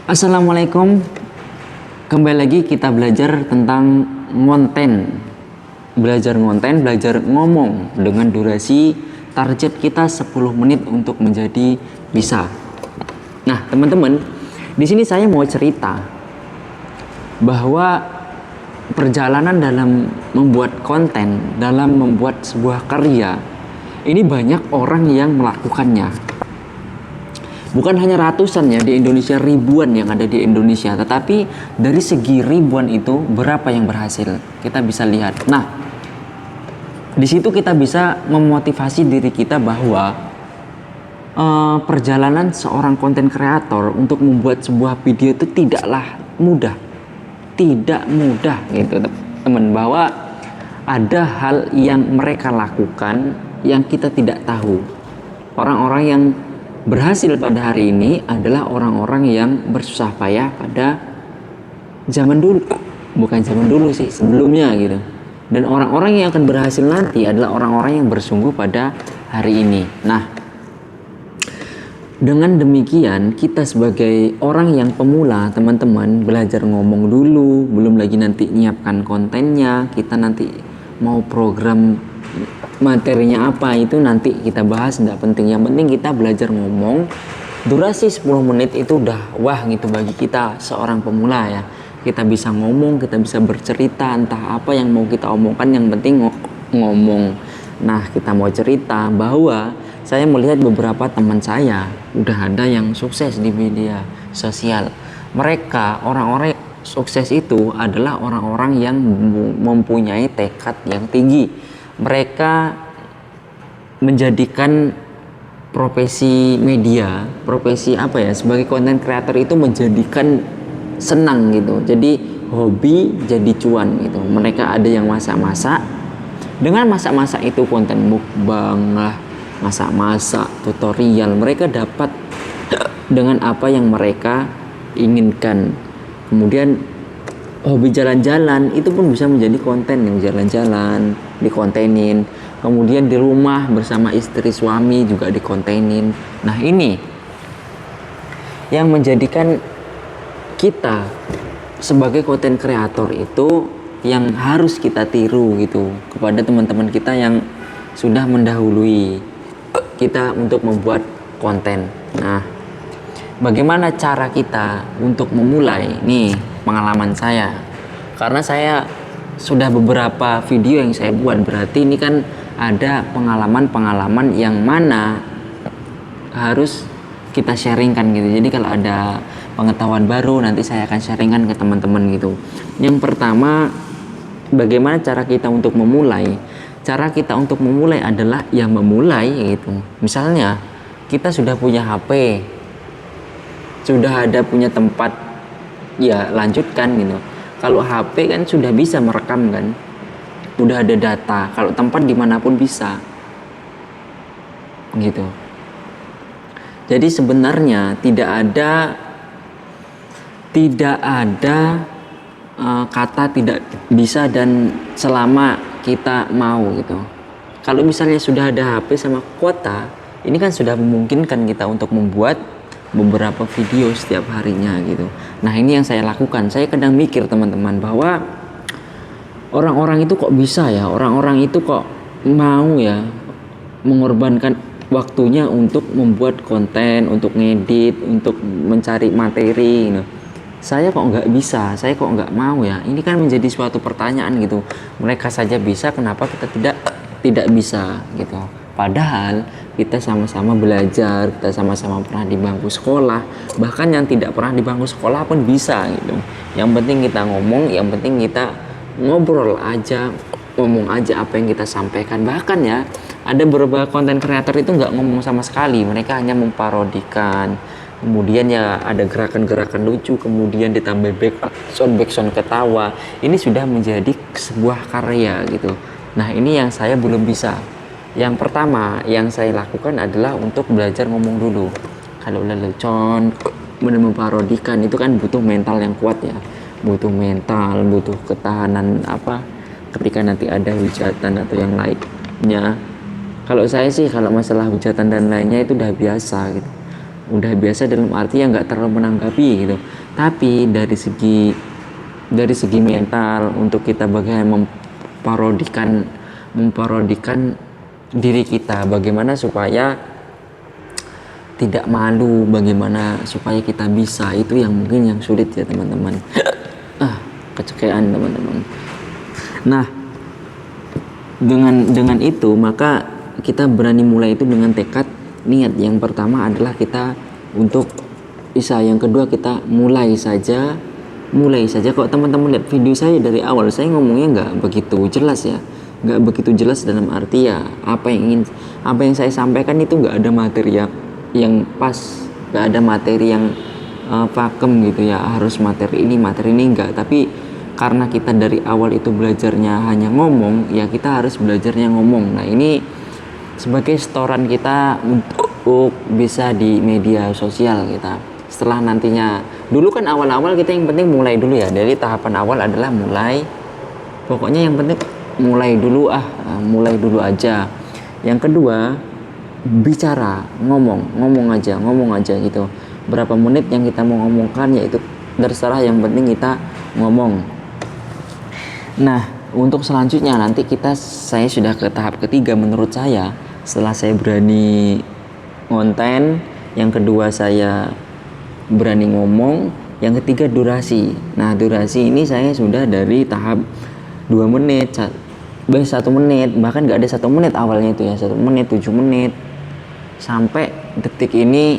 Assalamualaikum. Kembali lagi kita belajar tentang ngonten. Belajar ngonten, belajar ngomong dengan durasi target kita 10 menit untuk menjadi bisa. Nah, teman-teman, di sini saya mau cerita bahwa perjalanan dalam membuat konten, dalam membuat sebuah karya, ini banyak orang yang melakukannya. Bukan hanya ratusan ya, di Indonesia ribuan yang ada di Indonesia, tetapi dari segi ribuan itu berapa yang berhasil kita bisa lihat. Nah, di situ kita bisa memotivasi diri kita bahwa perjalanan seorang konten kreator untuk membuat sebuah video itu tidaklah mudah, tidak mudah gitu teman, bahwa ada hal yang mereka lakukan yang kita tidak tahu. Orang-orang yang berhasil pada hari ini adalah orang-orang yang bersusah payah pada zaman dulu, bukan zaman dulu sih, sebelumnya gitu. Dan orang-orang yang akan berhasil nanti adalah orang-orang yang bersungguh pada hari ini. Nah, dengan demikian kita sebagai orang yang pemula, teman-teman, belajar ngomong dulu, belum lagi nanti nyiapkan kontennya, kita nanti mau program materinya apa itu nanti kita bahas, tidak penting. Yang penting kita belajar ngomong. Durasi 10 menit itu udah wah gitu bagi kita seorang pemula ya. Kita bisa ngomong, kita bisa bercerita entah apa yang mau kita omongkan, yang penting ngomong. Nah, kita mau cerita bahwa saya melihat beberapa teman saya udah ada yang sukses di media sosial. Mereka orang-orang sukses itu adalah orang-orang yang mempunyai tekad yang tinggi. Mereka menjadikan profesi media, profesi apa ya, sebagai konten kreator itu menjadikan senang gitu. Jadi hobi jadi cuan gitu. Mereka ada yang masak-masak. Dengan masak-masak itu konten mukbang lah, masak-masak, tutorial, mereka dapat dengan apa yang mereka inginkan. Kemudian hobi jalan-jalan itu pun bisa menjadi konten, yang jalan-jalan dikontenin. Kemudian di rumah bersama istri suami juga dikontenin. Nah, ini yang menjadikan kita sebagai konten kreator itu yang harus kita tiru gitu kepada teman-teman kita yang sudah mendahului kita untuk membuat konten. Nah, bagaimana cara kita untuk memulai? Nih pengalaman saya, karena saya sudah beberapa video yang saya buat, berarti ini kan ada pengalaman-pengalaman yang mana harus kita sharingkan gitu. Jadi kalau ada pengetahuan baru nanti saya akan sharingkan ke teman-teman gitu. Yang pertama, bagaimana cara kita untuk memulai? Cara kita untuk memulai adalah yang memulai gitu. Misalnya kita sudah punya HP, sudah ada punya tempat, ya lanjutkan gitu. Kalau HP kan sudah bisa merekam kan, udah ada data. Kalau tempat dimanapun bisa gitu. Jadi sebenarnya tidak ada kata tidak bisa dan selama kita mau gitu. Kalau misalnya sudah ada HP sama kuota, ini kan sudah memungkinkan kita untuk membuat beberapa video setiap harinya gitu. Nah, ini yang saya lakukan. Saya kadang mikir teman-teman bahwa orang-orang itu kok bisa ya, orang-orang itu kok mau ya mengorbankan waktunya untuk membuat konten, untuk ngedit, untuk mencari materi gitu. Saya kok nggak bisa, saya kok nggak mau ya. Ini kan menjadi suatu pertanyaan gitu. Mereka saja bisa, kenapa kita tidak bisa gitu. Padahal kita sama-sama belajar, kita sama-sama pernah di bangku sekolah, bahkan yang tidak pernah di bangku sekolah pun bisa gitu. Yang penting kita ngomong, yang penting kita ngobrol aja, ngomong aja apa yang kita sampaikan. Bahkan ya, ada beberapa konten kreator itu nggak ngomong sama sekali, mereka hanya memparodikan. Kemudian ya ada gerakan-gerakan lucu, kemudian ditambah backsound ketawa. Ini sudah menjadi sebuah karya gitu. Nah, ini yang saya belum bisa. Yang pertama yang saya lakukan adalah untuk belajar ngomong dulu. Kalau lelucon, kemudian memparodikan, itu kan butuh mental yang kuat ya. Butuh mental, butuh ketahanan apa ketika nanti ada hujatan atau yang lainnya. Kalau saya sih, kalau masalah hujatan dan lainnya itu udah biasa gitu. udah biasa dalam arti yang nggak terlalu menanggapi gitu. Tapi dari segi mental untuk kita bagaimana memparodikan diri kita, bagaimana supaya tidak malu, bagaimana supaya kita bisa, itu yang mungkin yang sulit ya teman-teman. Kecekean teman-teman. Nah, dengan itu maka kita berani mulai itu dengan tekad niat. Yang pertama adalah kita untuk bisa, yang kedua kita mulai saja. Kalau teman-teman lihat video saya dari awal, saya ngomongnya nggak begitu jelas ya, nggak begitu jelas dalam arti ya apa yang saya sampaikan itu nggak ada materi yang pas, nggak ada materi yang pakem gitu ya, harus materi ini enggak. Tapi karena kita dari awal itu belajarnya hanya ngomong, ya kita harus belajarnya ngomong. Nah, ini sebagai setoran kita untuk bisa di media sosial kita. Setelah nantinya, dulu kan awal-awal kita yang penting mulai dulu ya. Dari tahapan awal adalah mulai. Pokoknya yang penting mulai dulu aja. Yang kedua, bicara, ngomong aja gitu. Berapa menit yang kita mau ngomongkan, yaitu terserah, yang penting kita ngomong. Nah, untuk selanjutnya nanti saya sudah ke tahap ketiga menurut saya. Setelah saya berani konten, yang kedua saya berani ngomong, yang ketiga durasi. Nah, durasi ini saya sudah dari tahap 2 menit, 1 menit, bahkan nggak ada 1 menit awalnya itu ya, 1 menit, 7 menit, sampai detik ini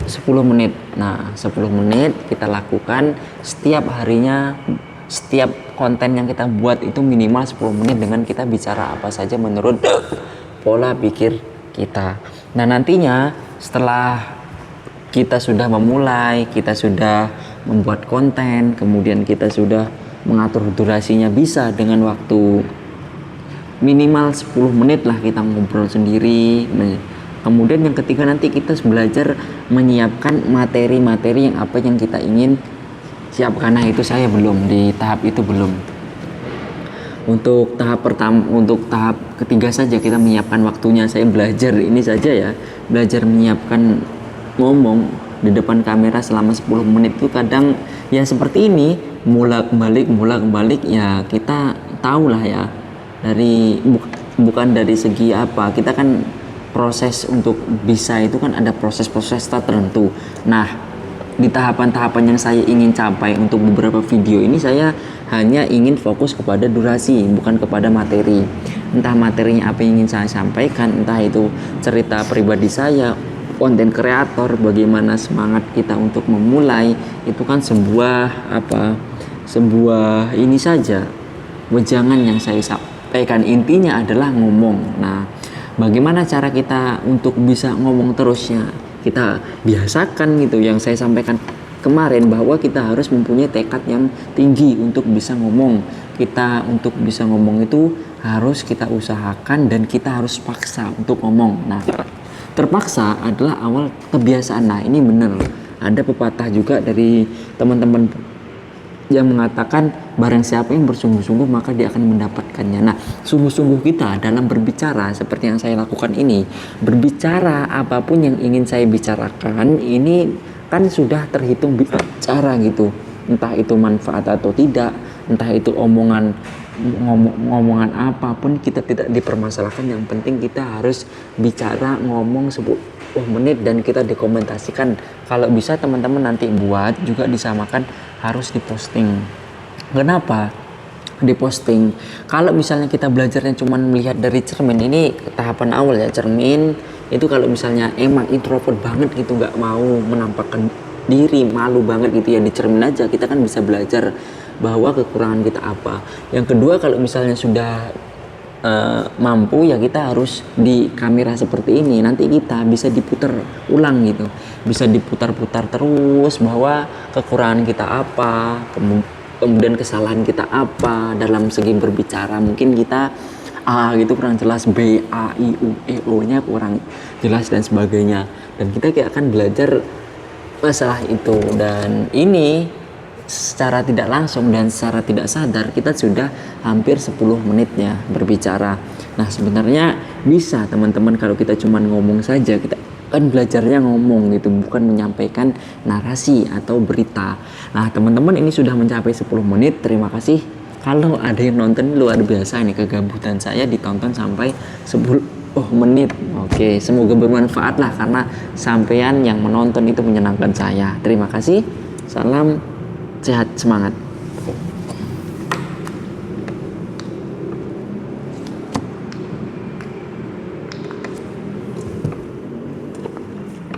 10 menit. Nah, 10 menit kita lakukan setiap harinya. Setiap konten yang kita buat itu minimal 10 menit dengan kita bicara apa saja menurut pola pikir kita. Nah, nantinya setelah kita sudah memulai, kita sudah membuat konten, kemudian kita sudah mengatur durasinya bisa dengan waktu minimal 10 menit lah kita ngobrol sendiri. Kemudian yang ketiga nanti kita belajar menyiapkan materi-materi yang apa yang kita ingin siap, karena itu saya belum di tahap itu belum. Untuk tahap ketiga saja kita menyiapkan waktunya. Saya belajar ini saja ya, belajar menyiapkan ngomong di depan kamera selama 10 menit itu kadang ya seperti ini, mulak balik ya, kita tahu lah ya, dari bukan dari segi apa, kita kan proses untuk bisa itu kan ada proses-proses tertentu. Nah, di tahapan-tahapan yang saya ingin capai untuk beberapa video ini, saya hanya ingin fokus kepada durasi, bukan kepada materi. Entah materinya apa yang ingin saya sampaikan, entah itu cerita pribadi saya, konten kreator, bagaimana semangat kita untuk memulai, itu kan sebuah ini saja, wejangan yang saya sampaikan. Intinya adalah ngomong. Nah, bagaimana cara kita untuk bisa ngomong terusnya? Kita biasakan gitu, yang saya sampaikan kemarin, bahwa kita harus mempunyai tekad yang tinggi untuk bisa ngomong. Kita untuk bisa ngomong itu harus kita usahakan dan kita harus paksa untuk ngomong. Nah, terpaksa adalah awal kebiasaan. Nah, ini benar. Ada pepatah juga dari teman-teman yang mengatakan barang siapa yang bersungguh-sungguh maka dia akan mendapatkannya. Nah, sungguh-sungguh kita dalam berbicara seperti yang saya lakukan ini, berbicara apapun yang ingin saya bicarakan ini kan sudah terhitung bicara gitu. Entah itu manfaat atau tidak, entah itu omongan apapun, kita tidak dipermasalahkan. Yang penting kita harus bicara, ngomong 10 menit dan kita dokumentasikan. Kalau bisa teman-teman nanti buat juga disamakan, harus diposting. Kenapa diposting? Kalau misalnya kita belajarnya cuma melihat dari cermin, ini tahapan awal ya, cermin itu kalau misalnya emang introvert banget gitu, nggak mau menampakkan diri, malu banget gitu ya, di cermin aja kita kan bisa belajar bahwa kekurangan kita apa. Yang kedua, kalau misalnya sudah mampu ya, kita harus di kamera seperti ini, nanti kita bisa diputar ulang gitu, bisa diputar-putar terus bahwa kekurangan kita apa, kemudian kesalahan kita apa dalam segi berbicara. Mungkin kita gitu kurang jelas, B, A, I, U, E, O nya kurang jelas dan sebagainya, dan kita kayak akan belajar masalah itu. Dan ini secara tidak langsung dan secara tidak sadar kita sudah hampir 10 menitnya berbicara. Nah, sebenarnya bisa teman-teman kalau kita cuma ngomong saja, kita kan belajarnya ngomong gitu, bukan menyampaikan narasi atau berita. Nah teman-teman, ini sudah mencapai 10 menit. Terima kasih. Kalau ada yang nonton, luar biasa ini kegabutan saya ditonton sampai 10 menit. Oke, semoga bermanfaat lah, karena sampean yang menonton itu menyenangkan saya. Terima kasih. Salam sehat, semangat.